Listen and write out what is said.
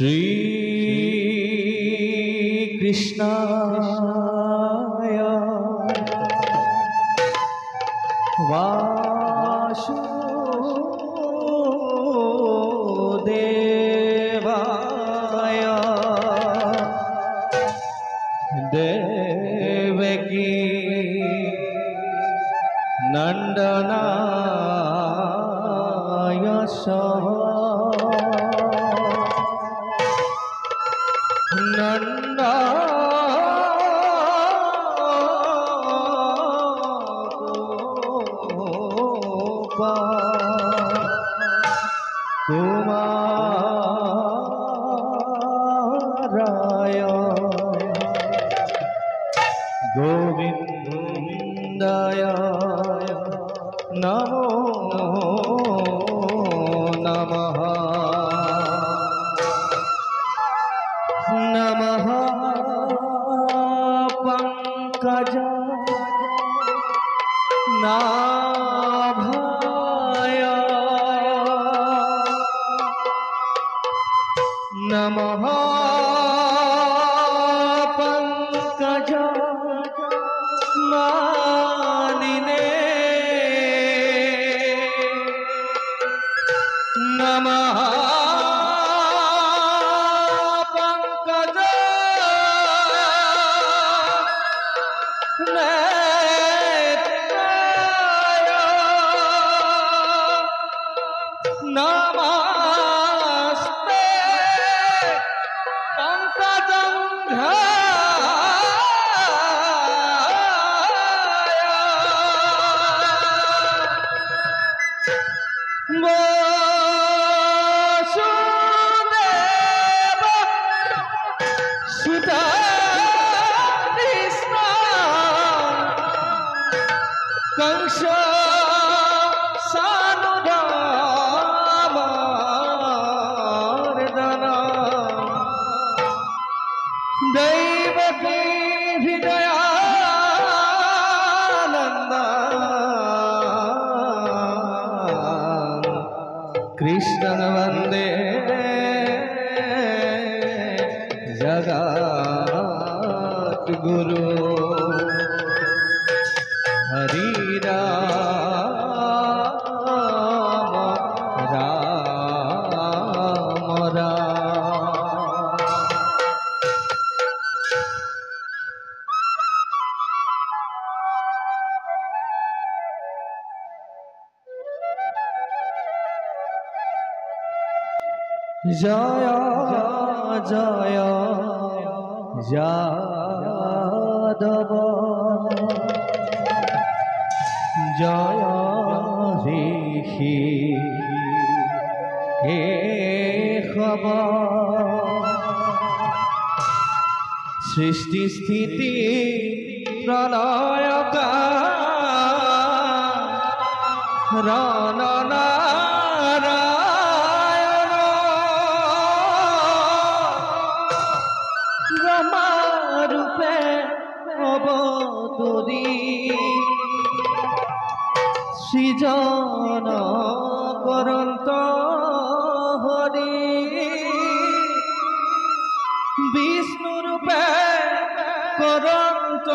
श्री कृष्णाय वासुदेवाय देवकी नंदनाय नंदा कुमाराय गोविंदाय नमो नमः नमः पंकज नाभाय नमः पंकज मालिने नमः पंकज नेत्राय नमस्ते कंस सानुरामर्दना दैवकी हृदयानंद कृष्ण वंदे जगत गुरु हरि राम राम राम। जय जय यादव जय ऋषि हे खबर सृष्टि स्थिति प्रलय रान नारायण ब्रह्मा रूपे अवतरी सृजन करंत हरि विष्णु रूपे करंत